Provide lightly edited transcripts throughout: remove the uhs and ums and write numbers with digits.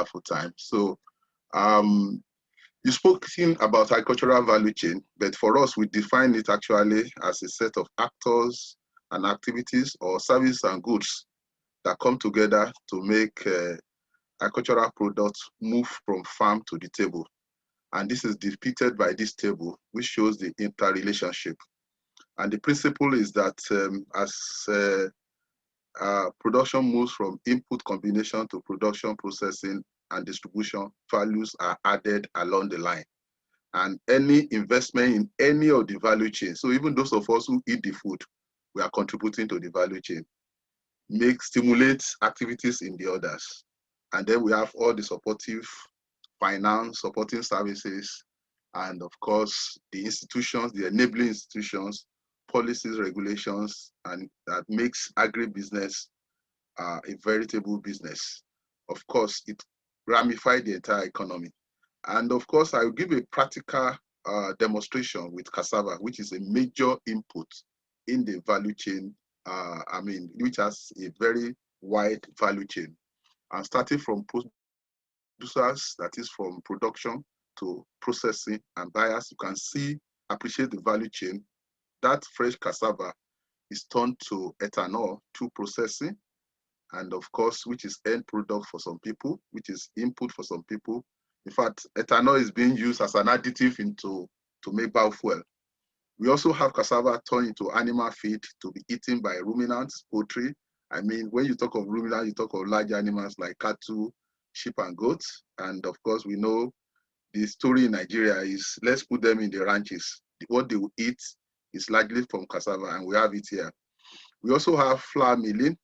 wonderful time. So you spoke about agricultural value chain, but for us, we define it actually as a set of actors and activities or services and goods that come together to make agricultural products move from farm to the table. And this is depicted by this table, which shows the interrelationship. And the principle is that as production moves from input combination to production, processing, and distribution, values are added along the line. And any investment in any of the value chain, so even those of us who eat the food, we are contributing to the value chain, stimulates activities in the others. And then we have all the supportive finance, supporting services, and of course, the institutions, the enabling institutions, policies, regulations, and that makes agribusiness a veritable business. Of course, it ramifies the entire economy. And of course, I will give a practical demonstration with cassava, which is a major input in the value chain, which has a very wide value chain. And starting from producers, that is from production to processing and buyers, you can appreciate the value chain. That fresh cassava is turned to ethanol through processing, and of course, which is end product for some people, which is input for some people. In fact, ethanol is being used as an additive to make biofuel. We also have cassava turned into animal feed to be eaten by ruminants, poultry. I mean, when you talk of ruminants, you talk of large animals like cattle, sheep, and goats. And of course, we know the story in Nigeria is let's put them in the ranches. What they will eat is largely from cassava, and we have it here. We also have flour milling.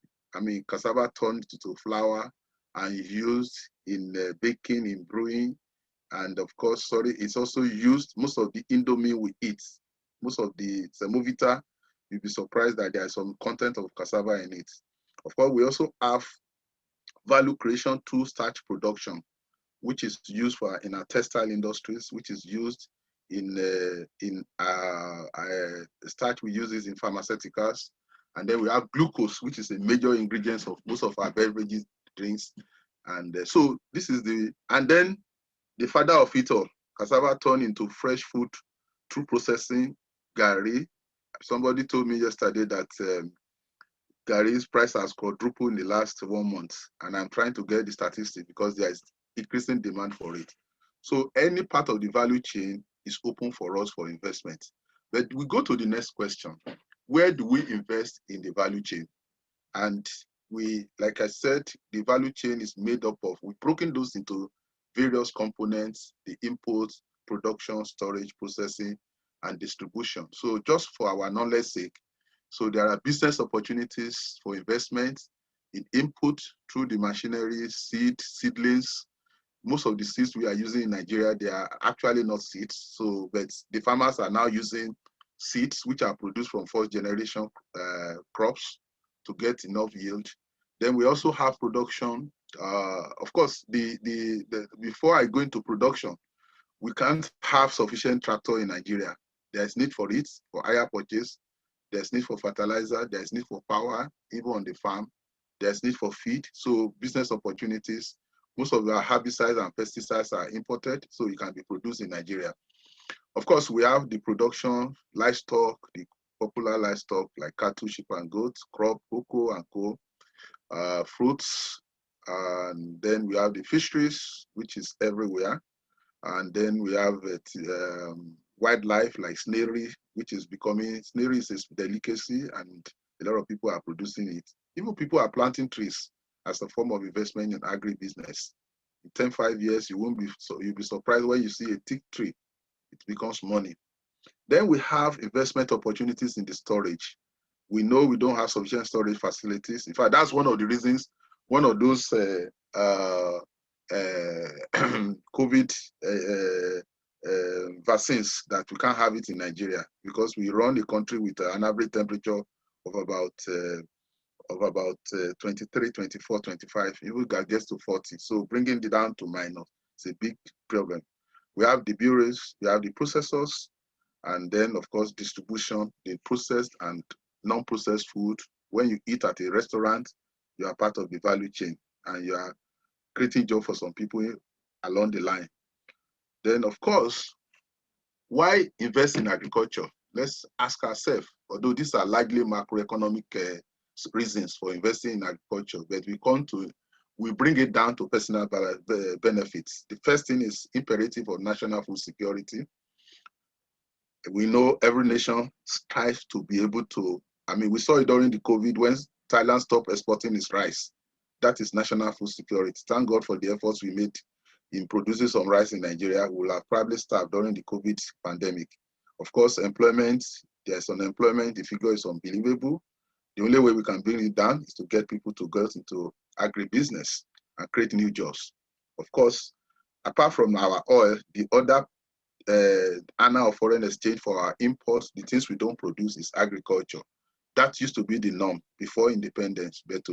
Cassava turned to flour and used in baking, in brewing, and of course, it's also used, most of the Indomie we eat, most of the semovita, you'll be surprised that there is some content of cassava in it. Of course, we also have value creation through starch production, which is used in our textile industries, which is used in starch we use this in pharmaceuticals. And then we have glucose, which is a major ingredient of most of our beverages, drinks. And so this is and then the father of it all, cassava turned into fresh food through processing, gari. Somebody told me yesterday that gari's price has quadrupled in the last 1 month. And I'm trying to get the statistics because there is increasing demand for it. So any part of the value chain is open for us for investment. But we go to the next question. Where do we invest in the value chain? And like I said, the value chain is made up of, we've broken those into various components, the inputs, production, storage, processing, and distribution. So just for our knowledge sake, so there are business opportunities for investment in input through the machinery, seedlings. Most of the seeds we are using in Nigeria, they are actually not seeds. But the farmers are now using seeds which are produced from first generation crops to get enough yield. Then we also have production. Of course, before I go into production, we can't have sufficient tractor in Nigeria. There's need for it, for higher purchase. There's need for fertilizer. There's need for power, even on the farm. There's need for feed. So business opportunities. Most of our herbicides and pesticides are imported, so it can be produced in Nigeria. Of course, we have the production, livestock, the popular livestock like cattle, sheep, and goats, crop, cocoa, and coal, fruits, and then we have the fisheries, which is everywhere. And then we have wildlife like snailry, which is snailry is a delicacy, and a lot of people are producing it. Even people are planting trees as a form of investment in agribusiness. In 10-5 years, you'll be surprised when you see a thick tree. It becomes money. Then we have investment opportunities in the storage. We know we don't have sufficient storage facilities. In fact, that's one of the reasons, one of those COVID vaccines that we can't have it in Nigeria because we run the country with an average temperature of about 23, 24, 25, even gets to 40. So bringing it down to minus is a big problem. We have the bureaus, we have the processors, and then of course distribution, the processed and non-processed food. When you eat at a restaurant, you are part of the value chain and you are creating jobs for some people along the line. Then, of course, why invest in agriculture? Let's ask ourselves, although these are largely macroeconomic reasons for investing in agriculture, but we bring it down to personal benefits. The first thing is imperative of national food security. We know every nation strives to be able to, we saw it during the COVID when Thailand stopped exporting its rice. That is national food security. Thank God for the efforts we made in producing some rice in Nigeria. We will have probably starved during the COVID pandemic. Of course, employment, there's unemployment, the figure is unbelievable. The only way we can bring it down is to get people to go into agribusiness and create new jobs. Of course, apart from our oil, the other earner of foreign exchange for our imports, the things we don't produce, is agriculture. That used to be the norm before independence, but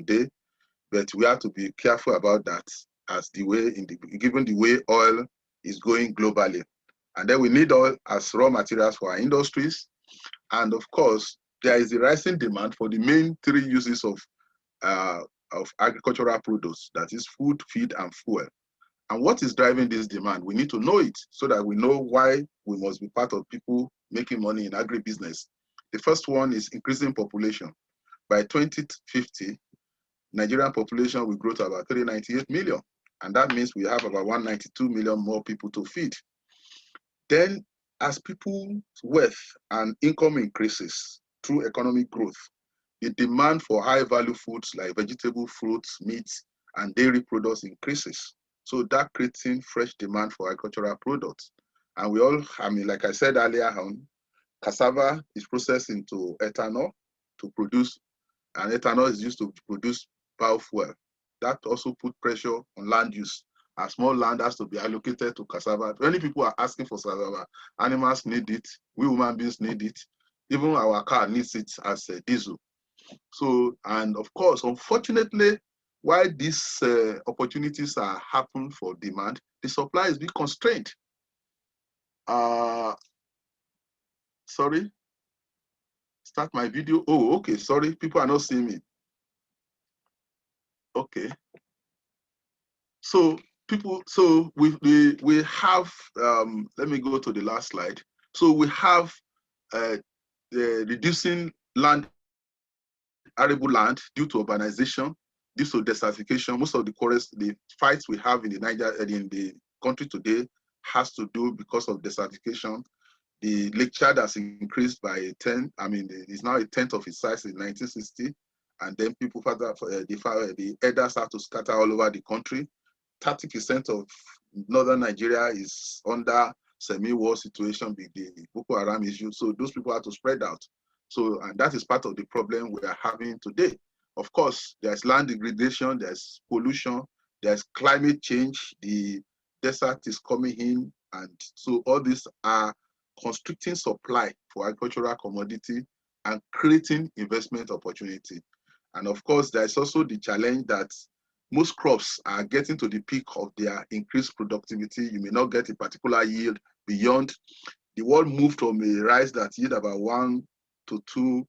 we have to be careful about that, as given the way oil is going globally. And then we need oil as raw materials for our industries. And of course, there is a rising demand for the main three uses of agricultural produce, that is food, feed, and fuel. And what is driving this demand? We need to know it so that we know why we must be part of people making money in agribusiness. The first one is increasing population. By 2050, Nigerian population will grow to about 398 million. And that means we have about 192 million more people to feed. Then, as people's wealth and income increases through economic growth, the demand for high-value foods like vegetable, fruits, meats, and dairy products increases. So that creating fresh demand for agricultural products. And we all, like I said earlier on, cassava is processed into ethanol to produce, and ethanol is used to produce biofuel. That also put pressure on land use, as more land has to be allocated to cassava. Many people are asking for cassava. Animals need it, we human beings need it, even our car needs it as a diesel. So, and of course, unfortunately, while these opportunities are happening for demand, the supply is being constrained. Sorry, start my video. Oh, okay, sorry, people are not seeing me. Okay. So we have, let me go to the last slide. So we have reducing arable land due to urbanization, due to desertification. Most of the fights we have in the country today has to do because of desertification. The Lake Chad has increased by 10. It's now a tenth of its size in 1960. And then people the elders have to scatter all over the country. 30% of northern Nigeria is under semi-war situation with the Boko Haram issue. So those people have to spread out. So, and that is part of the problem we are having today. Of course, there's land degradation, there's pollution, there's climate change, the desert is coming in. And so all these are constricting supply for agricultural commodity and creating investment opportunity. And of course, there's also the challenge that most crops are getting to the peak of their increased productivity. You may not get a particular yield beyond. The world moved from a rice that yield about 1 to 2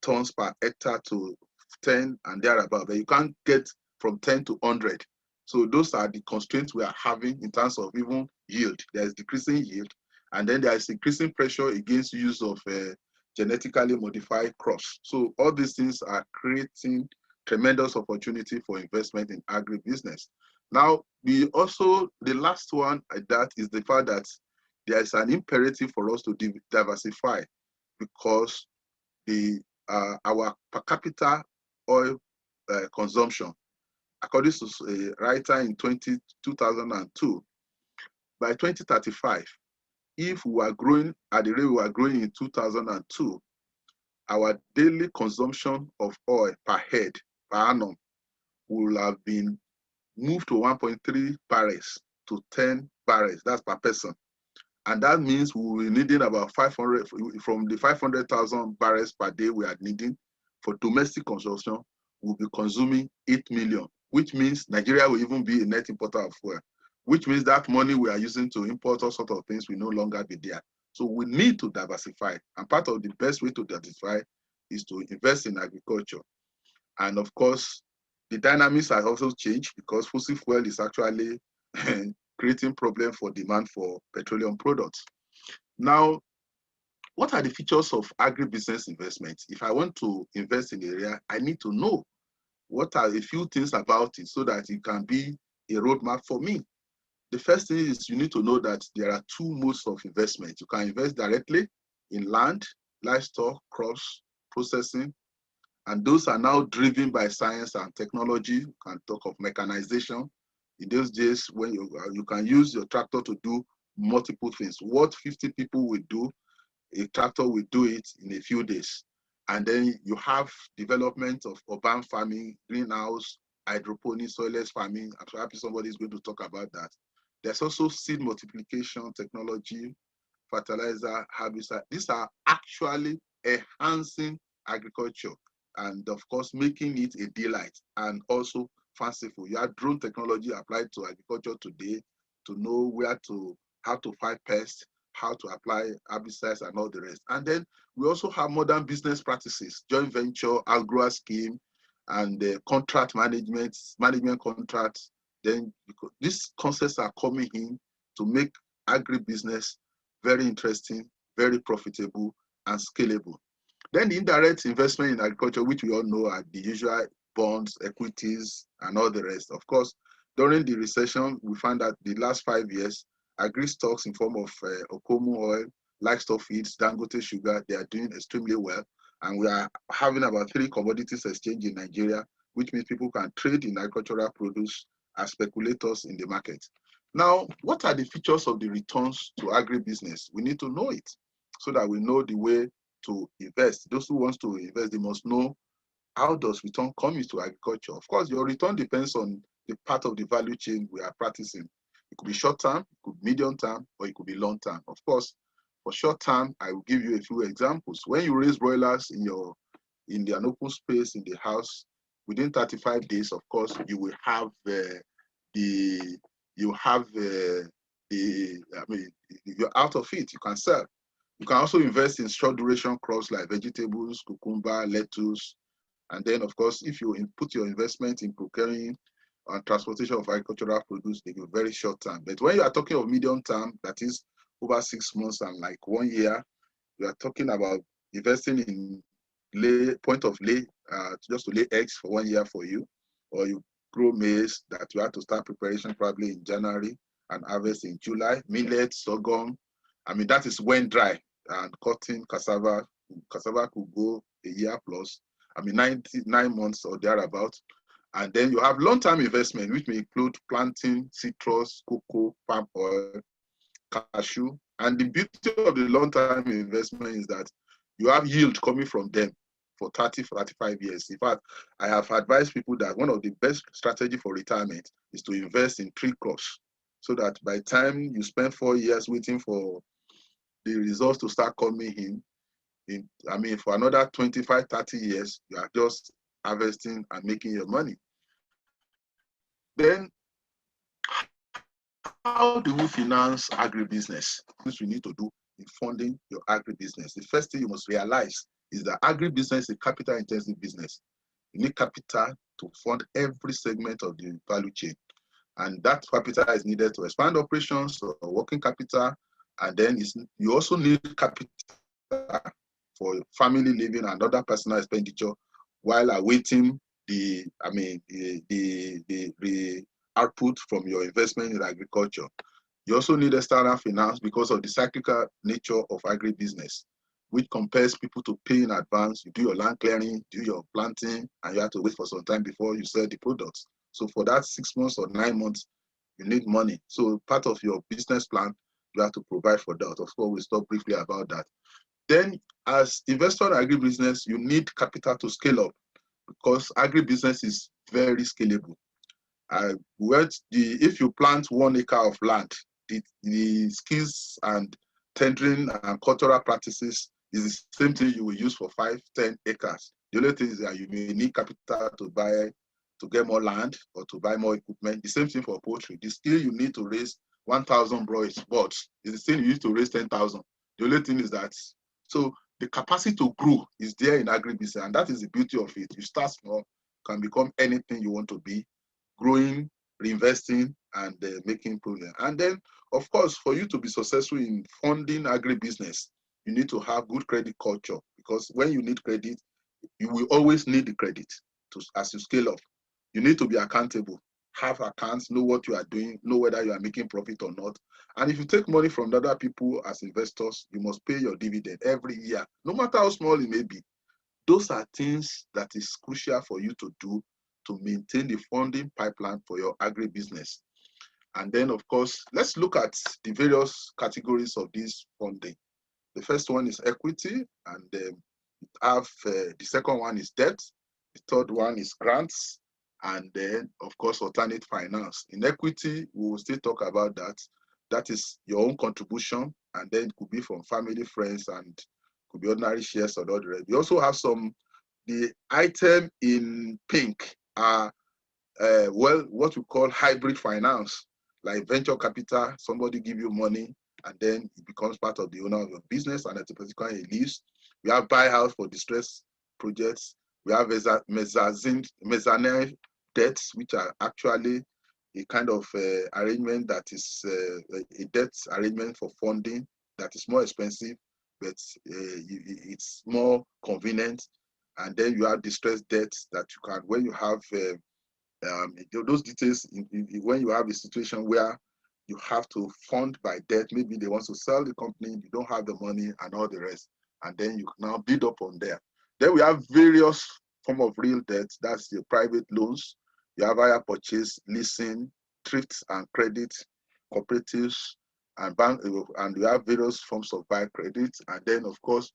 tons per hectare to 10 and thereabout, but you can't get from 10 to 100. So those are the constraints we are having in terms of even yield. There's decreasing yield, and then there is increasing pressure against use of genetically modified crops. So all these things are creating tremendous opportunity for investment in agribusiness. Now, the last one that is the fact that there is an imperative for us to diversify, because our per capita oil consumption, according to a writer in 2002, by 2035, if we are growing at the rate we are growing in 2002, our daily consumption of oil per head, per annum, will have been moved to 1.3 barrels to 10 barrels, that's per person. And that means we will be needing about 500, from the 500,000 barrels per day we are needing for domestic consumption, we'll be consuming 8 million, which means Nigeria will even be a net importer of fuel, which means that money we are using to import all sorts of things will no longer be there. So we need to diversify. And part of the best way to diversify is to invest in agriculture. And of course, The dynamics have also changed because fossil fuel is actually creating problem for demand for petroleum products. Now, what are the features of agribusiness investment? If I want to invest in the area, I need to know what are a few things about it so that it can be a roadmap for me. The first thing is you need to know that there are two modes of investment. You can invest directly in land, livestock, crops, processing, and those are now driven by science and technology. You can talk of mechanization. In those days, when you can use your tractor to do multiple things. What 50 people will do, a tractor will do it in a few days. And then you have development of urban farming, greenhouse, hydroponics, soilless farming. I'm so happy somebody is going to talk about that. There's also seed multiplication technology, fertilizer, herbicide. These are actually enhancing agriculture and of course making it a delight and also fanciful. You have drone technology applied to agriculture today to know how to fight pests, how to apply herbicides and all the rest. And then we also have modern business practices, joint venture, agro scheme, and contract management contracts. Then these concepts are coming in to make agribusiness very interesting, very profitable, and scalable. Then the indirect investment in agriculture, which we all know are the usual bonds, equities, and all the rest. Of course, during the recession, we found that the last 5 years, agri stocks in form of Okomu oil, livestock feeds, Dangote sugar, they are doing extremely well. And we are having about 3 commodities exchange in Nigeria, which means people can trade in agricultural produce as speculators in the market. Now, what are the features of the returns to agribusiness? We need to know it so that we know the way to invest. Those who want to invest, they must know how does return come into agriculture. Of course, your return depends on the part of the value chain we are practicing. It could be short term, it could be medium term, or it could be long term. Of course, for short term, I will give you a few examples. When you raise broilers in an open space in the house, within 35 days, of course, you will have you're out of it, you can sell. You can also invest in short duration crops like vegetables, cucumber, lettuce. And then, of course, if you put your investment in procuring and transportation of agricultural produce, they go very short term. But when you are talking of medium term, that is over 6 months and like 1 year, you are talking about investing in point of lay, just to lay eggs for 1 year for you, or you grow maize that you have to start preparation probably in January and harvest in July, millet, sorghum. I mean, that is when dry, and cotton, cassava could go a year plus. I mean, 9 months or thereabout. And then you have long-term investment, which may include planting, citrus, cocoa, palm oil, cashew. And the beauty of the long-term investment is that you have yield coming from them for 30, 35 years. In fact, I have advised people that one of the best strategy for retirement is to invest in 3 crops, so that by the time you spend 4 years waiting for the results to start coming in, for another 25, 30 years, you are just harvesting and making your money. Then, how do we finance agribusiness? Things we need to do in funding your agribusiness. The first thing you must realize is that agribusiness is a capital-intensive business. You need capital to fund every segment of the value chain. And that capital is needed to expand operations or working capital. And then you also need capital for family living and other personal expenditure while awaiting the output from your investment in agriculture. You also need external finance because of the cyclical nature of agribusiness, which compels people to pay in advance. You do your land clearing, do your planting, and you have to wait for some time before you sell the products. So for that 6 months or 9 months, you need money. So part of your business plan, you have to provide for that. Of course, we'll talk briefly about that. Then as investor in agribusiness, you need capital to scale up because agribusiness is very scalable. If you plant 1 acre of land, the skills and tendering and cultural practices is the same thing you will use for 5, 10 acres. The only thing is that you may need capital to get more land or to buy more equipment. The same thing for poultry. The skill you need to raise 1,000 birds is the same you use to raise 10,000. The only thing is that, so the capacity to grow is there in agribusiness, and that is the beauty of it. You start small, can become anything you want to be, growing, reinvesting, and making progress. And then, of course, for you to be successful in funding agribusiness, you need to have good credit culture, because when you need credit, you will always need the credit as you scale up. You need to be accountable, have accounts, know what you are doing, know whether you are making profit or not. And if you take money from other people as investors, you must pay your dividend every year, no matter how small it may be. Those are things that is crucial for you to do to maintain the funding pipeline for your agribusiness. And then, of course, let's look at the various categories of this funding. The first one is equity, and the second one is debt. The third one is grants, and then, of course, alternate finance. In equity, we will still talk about that. That is your own contribution, and then it could be from family, friends, and could be ordinary shares or other. We also have the item in pink are what we call hybrid finance, like venture capital. Somebody give you money, and then it becomes part of the owner of your business, and at a particular it leaves. We have buyout for distress projects. We have mezzanine debts, which are actually a kind of arrangement that is a debt arrangement for funding that is more expensive, but it's more convenient. And then you have distressed debts that you can, when you have those details, when you have a situation where you have to fund by debt, maybe they want to sell the company, you don't have the money and all the rest, and then you now build up on there. Then we have various form of real debt. That's the private loans. You have hire purchase, leasing, thrift and credit, cooperatives, and bank, and we have various forms of buy credit. And then, of course,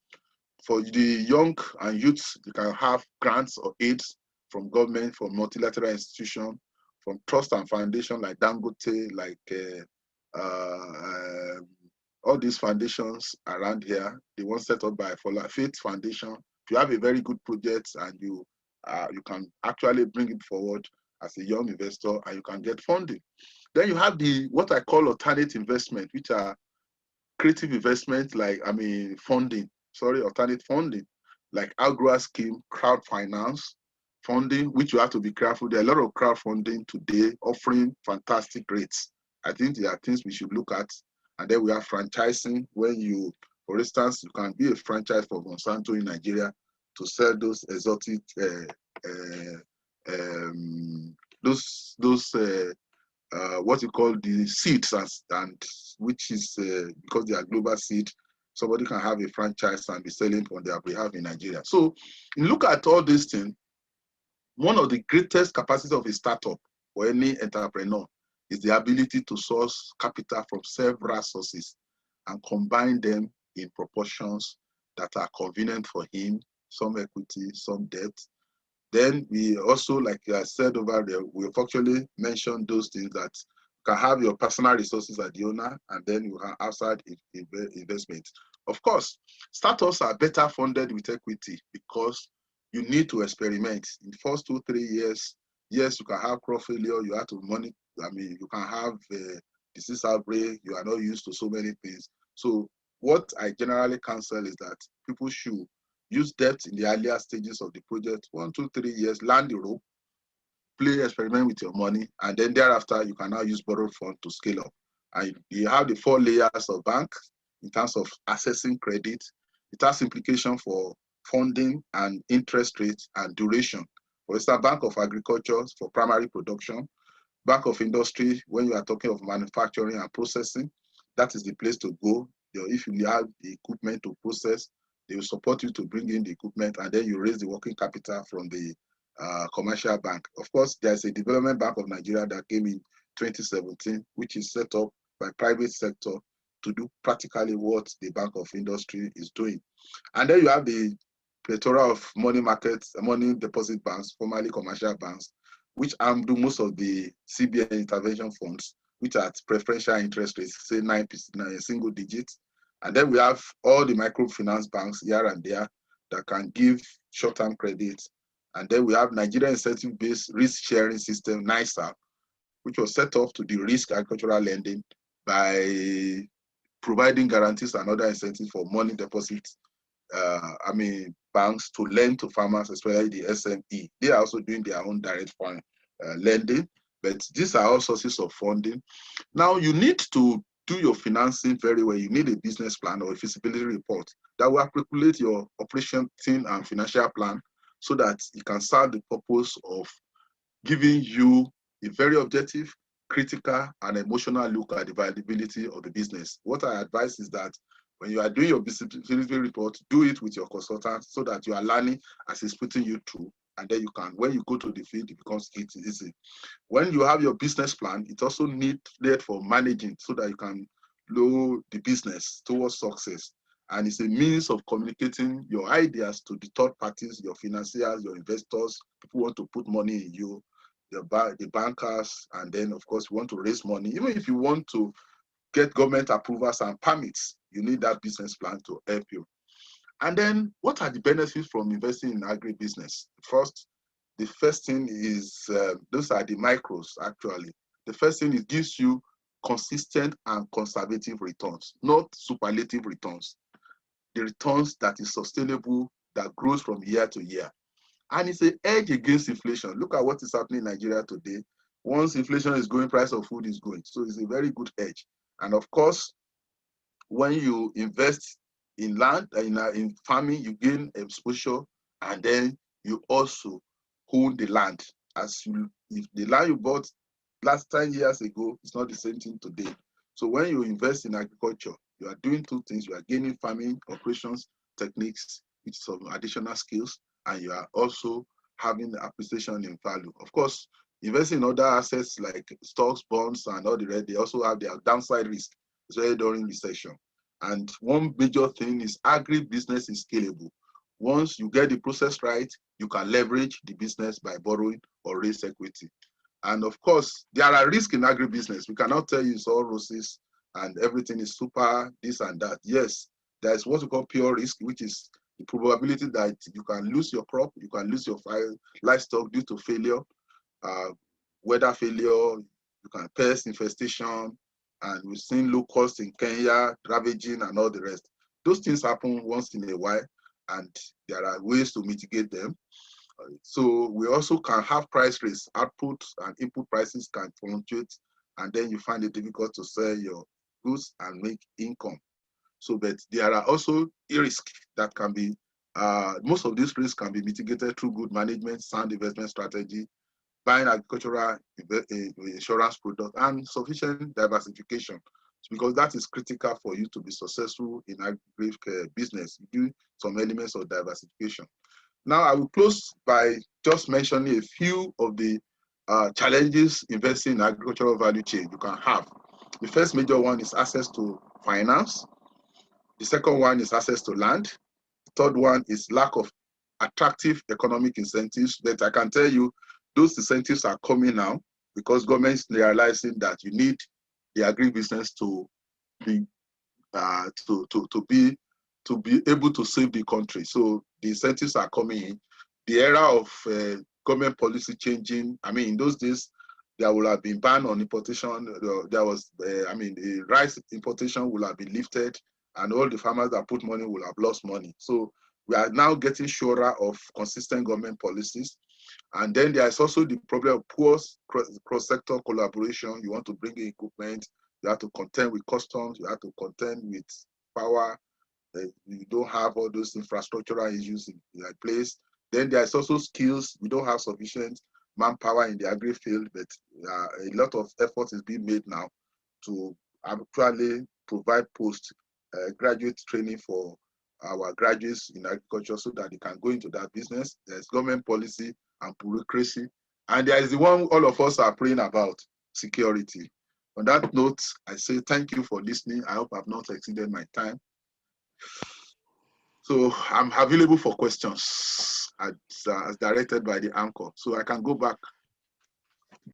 for the young and youths, you can have grants or aids from government, from multilateral institution, from trust and foundation like Dangote, like all these foundations around here. The one set up by Faith Foundation. If you have a very good project and you can actually bring it forward as a young investor, and you can get funding. Then you have what I call alternate investment, which are creative investment, like alternate funding, like agro scheme, crowd finance funding, which you have to be careful. There are a lot of crowdfunding today offering fantastic rates. I think there are things we should look at. And then we have franchising, when you, for instance, you can be a franchise for Monsanto in Nigeria to sell those exotic, what you call the seeds, and which is because they are global seed, somebody can have a franchise and be selling on their behalf in Nigeria. So you look at all these things. One of the greatest capacities of a startup or any entrepreneur is the ability to source capital from several sources and combine them in proportions that are convenient for him, some equity, some debt. Then we also, like I said over there, we've actually mentioned those things that can have your personal resources as the owner, and then you have outside investment. Of course, startups are better funded with equity because you need to experiment. In the first 2-3 years, yes, you can have crop failure, you have to monitor, you can have disease outbreak, you are not used to so many things. So what I generally counsel is that people should use debt in the earlier stages of the project, 1, 2, 3 years, learn the rope, play, experiment with your money, and then thereafter you can now use borrowed fund to scale up. And you have the 4 layers of bank in terms of accessing credit. It has implication for funding and interest rates and duration. For instance, Bank of Agriculture for primary production, Bank of Industry when you are talking of manufacturing and processing, that is the place to go. If you have the equipment to process, they will support you to bring in the equipment, and then you raise the working capital from the commercial bank. Of course, there's a Development Bank of Nigeria that came in 2017, which is set up by private sector to do practically what the Bank of Industry is doing. And then you have the plethora of money markets, money deposit banks, formerly commercial banks, which do most of the CBN intervention funds, which are at preferential interest rates, say 9%, single digits. And then we have all the microfinance banks here and there that can give short-term credit. And then we have Nigeria Incentive-Based Risk-Sharing System, NISA, which was set up to de-risk agricultural lending by providing guarantees and other incentives for money deposits, by banks to lend to farmers, especially the SME. They are also doing their own direct lending, but these are all sources of funding. Now, you need to do your financing very well. You need a business plan or a feasibility report that will articulate your operating and financial plan so that it can serve the purpose of giving you a very objective, critical, and emotional look at the viability of the business. What I advise is that when you are doing your feasibility report, do it with your consultant so that you are learning as he's putting you through. And then you can, when you go to the field, it becomes easy. When you have your business plan, it also needed for managing so that you can load the business towards success. And it's a means of communicating your ideas to the third parties, your financiers, your investors, people want to put money in you, the bankers, and then of course you want to raise money. Even if you want to get government approvals and permits, you need that business plan to help you. And then what are the benefits from investing in agribusiness? The first thing is, those are the micros actually. The first thing, it gives you consistent and conservative returns, not superlative returns. The returns that is sustainable, that grows from year to year. And it's an edge against inflation. Look at what is happening in Nigeria today. Once inflation is going, price of food is going. So it's a very good edge. And of course, when you invest in land, in farming, you gain exposure, and then you also own the land. If the land you bought last 10 years ago, it's not the same thing today. So when you invest in agriculture, you are doing two things. You are gaining farming operations techniques with some additional skills, and you are also having appreciation in value. Of course, investing in other assets like stocks, bonds, and all the rest, they also have their downside risk, especially during recession. And one major thing is agribusiness is scalable. Once you get the process right, you can leverage the business by borrowing or raise equity. And of course, there are risks in agribusiness. We cannot tell you it's all roses and everything is super, this and that. Yes, there is what we call pure risk, which is the probability that you can lose your crop, you can lose your livestock due to failure, weather failure, you can pest infestation, and we've seen locusts in Kenya, ravaging and all the rest. Those things happen once in a while, and there are ways to mitigate them. So we also can have price risk. Output and input prices can fluctuate, and then you find it difficult to sell your goods and make income. So, but there are also risks that can be, most of these risks can be mitigated through good management, sound investment strategy, buying agricultural insurance product, and sufficient diversification, because that is critical for you to be successful in agri business. You do some elements of diversification. Now, I will close by just mentioning a few of the challenges investing in agricultural value chain you can have. The first major one is access to finance. The second one is access to land. The third one is lack of attractive economic incentives. But I can tell you, those incentives are coming now because government is realizing that you need the agribusiness to be to be able to save the country. So the incentives are coming in. The era of government policy changing. I mean, in those days, there would have been ban on importation. There was, the rice importation would have been lifted, and all the farmers that put money will have lost money. So we are now getting surer of consistent government policies. And then there is also the problem of poor cross-sector collaboration. You want to bring in equipment, you have to contend with customs, you have to contend with power. You don't have all those infrastructural issues in place. Then there is also skills. We don't have sufficient manpower in the agri field, but a lot of effort is being made now to actually provide post-graduate training for our graduates in agriculture so that they can go into that business. There's government policy and bureaucracy. And there is the one all of us are praying about, security. On that note, I say thank you for listening. I hope I've not exceeded my time. So I'm available for questions as directed by the anchor. So I can go back